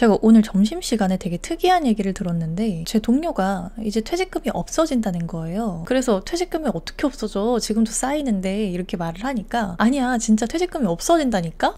제가 오늘 점심시간에 되게 특이한 얘기를 들었는데 제 동료가 이제 퇴직금이 없어진다는 거예요. 그래서 퇴직금이 어떻게 없어져? 지금도 쌓이는데 이렇게 말을 하니까 아니야 진짜 퇴직금이 없어진다니까?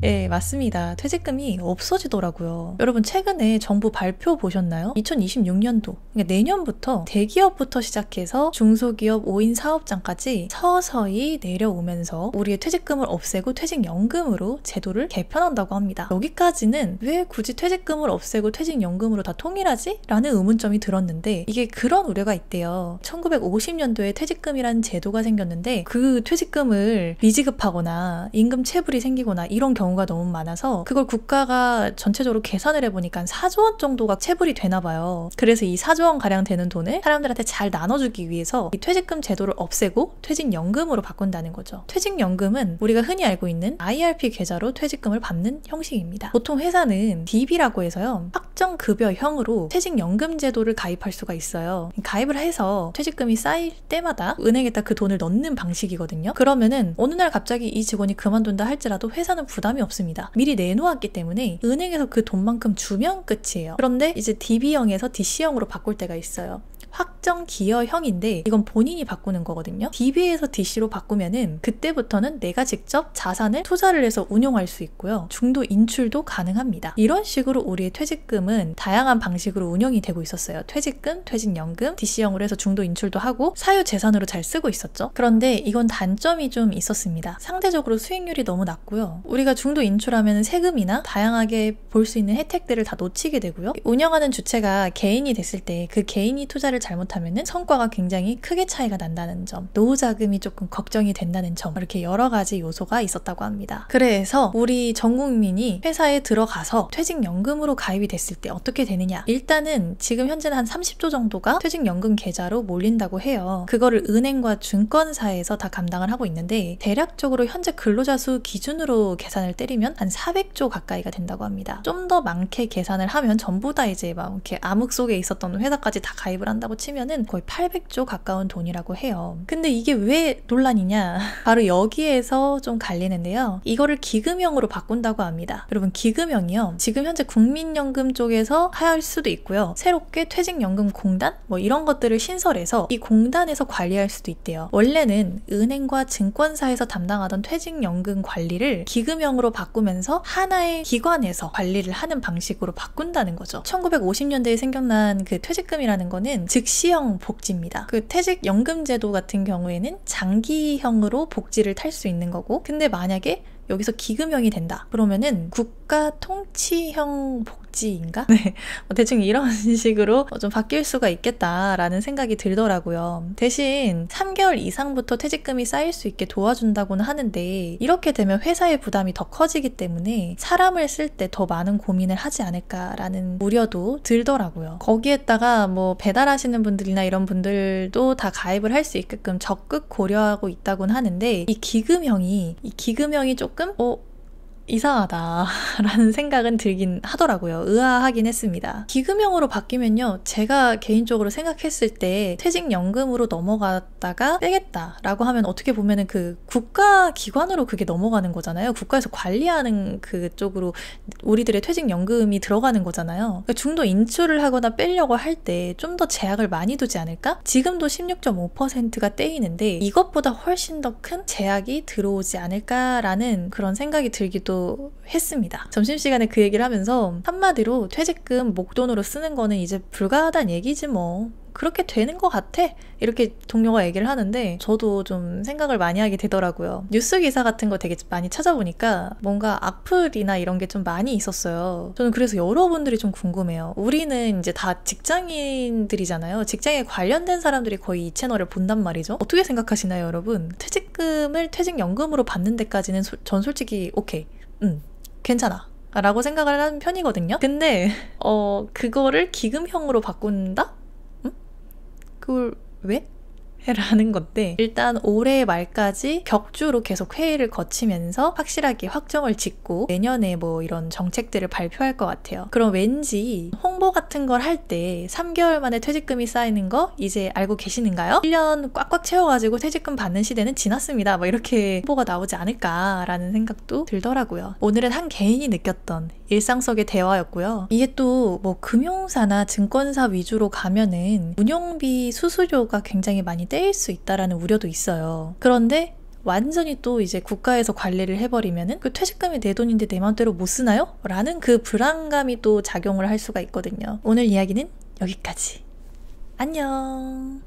네, 맞습니다. 퇴직금이 없어지더라고요. 여러분 최근에 정부 발표 보셨나요? 2026년도, 그러니까 내년부터 대기업부터 시작해서 중소기업 5인 사업장까지 서서히 내려오면서 우리의 퇴직금을 없애고 퇴직연금으로 제도를 개편한다고 합니다. 여기까지는 왜 굳이 퇴직금을 없애고 퇴직연금으로 다 통일하지? 라는 의문점이 들었는데 이게 그런 우려가 있대요. 1950년도에 퇴직금이라는 제도가 생겼는데 그 퇴직금을 미지급하거나 임금 체불이 생기거나 이런 경우가 너무 많아서 그걸 국가가 전체적으로 계산을 해보니까 4조 원 정도가 체불이 되나 봐요. 그래서 이 4조 원 가량 되는 돈을 사람들한테 잘 나눠주기 위해서 이 퇴직금 제도를 없애고 퇴직연금으로 바꾼다는 거죠. 퇴직연금은 우리가 흔히 알고 있는 IRP 계좌로 퇴직금을 받는 형식입니다. 보통 회사는 DB라고 해서요. 확정급여형으로 퇴직연금 제도를 가입할 수가 있어요. 가입을 해서 퇴직금이 쌓일 때마다 은행에다 그 돈을 넣는 방식이거든요. 그러면은 어느 날 갑자기 이 직원이 그만둔다 할지라도 회사는 부담이 없습니다. 미리 내놓았기 때문에 은행에서 그 돈만큼 주면 끝이에요. 그런데 이제 DB형에서 DC형으로 바꿀 때가 있어요. 확정 기여형인데 이건 본인이 바꾸는 거거든요. DB에서 DC로 바꾸면은 그때부터는 내가 직접 자산을 투자를 해서 운용할 수 있고요. 중도 인출도 가능합니다. 이런 식으로 우리의 퇴직금은 다양한 방식으로 운영이 되고 있었어요. 퇴직금, 퇴직연금, DC형으로 해서 중도 인출도 하고 사유재산으로 잘 쓰고 있었죠. 그런데 이건 단점이 좀 있었습니다. 상대적으로 수익률이 너무 낮고요. 우리가 중도 인출하면 세금이나 다양하게 볼 수 있는 혜택들을 다 놓치게 되고요. 운영하는 주체가 개인이 됐을 때 그 개인이 투자를 잘못하면은 성과가 굉장히 크게 차이가 난다는 점, 노후 자금이 조금 걱정이 된다는 점, 이렇게 여러 가지 요소가 있었다고 합니다. 그래서 우리 전 국민이 회사에 들어가서 퇴직연금으로 가입이 됐을 때 어떻게 되느냐? 일단은 지금 현재는 한 30조 정도가 퇴직연금 계좌로 몰린다고 해요. 그거를 은행과 증권사에서 다 감당을 하고 있는데 대략적으로 현재 근로자 수 기준으로 계산을 때리면 한 400조 가까이가 된다고 합니다. 좀 더 많게 계산을 하면 전부 다 이제 막 이렇게 암흑 속에 있었던 회사까지 다 가입을 한다고 치면은 거의 800조 가까운 돈이라고 해요. 근데 이게 왜 논란이냐? 바로 여기에서 좀 갈리는데요. 이거를 기금형으로 바꾼다고 합니다. 여러분 기금형이요. 지금 현재 국민연금 쪽에서 할 수도 있고요. 새롭게 퇴직연금공단 뭐 이런 것들을 신설해서 이 공단에서 관리할 수도 있대요. 원래는 은행과 증권사에서 담당하던 퇴직연금 관리를 기금형으로 바꾸면서 하나의 기관에서 관리를 하는 방식으로 바꾼다는 거죠. 1950년대에 생겨난 그 퇴직금이라는 거는 즉시형 복지입니다. 그 퇴직연금 제도 같은 경우에는 장기형으로 복지를 탈 수 있는 거고, 근데 만약에 여기서 기금형이 된다 그러면은 국가 통치형 복지인가? 네, 대충 이런 식으로 좀 바뀔 수가 있겠다라는 생각이 들더라고요. 대신 3개월 이상부터 퇴직금이 쌓일 수 있게 도와준다고는 하는데 이렇게 되면 회사의 부담이 더 커지기 때문에 사람을 쓸 때 더 많은 고민을 하지 않을까라는 우려도 들더라고요. 거기에다가 뭐 배달하시는 분들이나 이런 분들도 다 가입을 할 수 있게끔 적극 고려하고 있다고는 하는데 이 기금형이 조금 이상하다라는 생각은 들긴 하더라고요. 의아하긴 했습니다. 기금형으로 바뀌면요, 제가 개인적으로 생각했을 때 퇴직연금으로 넘어갔다가 빼겠다라고 하면 어떻게 보면은 그 국가기관으로 그게 넘어가는 거잖아요. 국가에서 관리하는 그쪽으로 우리들의 퇴직연금이 들어가는 거잖아요. 그러니까 중도 인출을 하거나 빼려고 할 때 좀 더 제약을 많이 두지 않을까? 지금도 16.5%가 떼이는데 이것보다 훨씬 더 큰 제약이 들어오지 않을까라는 그런 생각이 들기도 했습니다. 점심시간에 그 얘기를 하면서 한마디로 퇴직금 목돈으로 쓰는 거는 이제 불가하다는 얘기지 뭐. 그렇게 되는 것 같아. 이렇게 동료가 얘기를 하는데 저도 좀 생각을 많이 하게 되더라고요. 뉴스 기사 같은 거 되게 많이 찾아보니까 뭔가 악플이나 이런 게 좀 많이 있었어요. 저는 그래서 여러분들이 좀 궁금해요. 우리는 이제 다 직장인들이잖아요. 직장에 관련된 사람들이 거의 이 채널을 본단 말이죠. 어떻게 생각하시나요, 여러분? 퇴직금을 퇴직연금으로 받는 데까지는 전 솔직히 오케이. 괜찮아. 라고 생각을 하는 편이거든요. 근데 그거를 기금형으로 바꾼다? 그걸 왜? 라는 건데, 일단 올해 말까지 격주로 계속 회의를 거치면서 확실하게 확정을 짓고 내년에 뭐 이런 정책들을 발표할 것 같아요. 그럼 왠지 홍보 같은 걸 할 때 3개월 만에 퇴직금이 쌓이는 거 이제 알고 계시는가요? 1년 꽉꽉 채워가지고 퇴직금 받는 시대는 지났습니다. 뭐 이렇게 홍보가 나오지 않을까라는 생각도 들더라고요. 오늘은 한 개인이 느꼈던 일상 속의 대화였고요. 이게 또 뭐 금융사나 증권사 위주로 가면은 운용비 수수료가 굉장히 많이 떼일 수 있다라는 우려도 있어요. 그런데 완전히 또 이제 국가에서 관리를 해버리면은 그 퇴직금이 내 돈인데 내 맘대로 못 쓰나요? 라는 그 불안감이 또 작용을 할 수가 있거든요. 오늘 이야기는 여기까지. 안녕.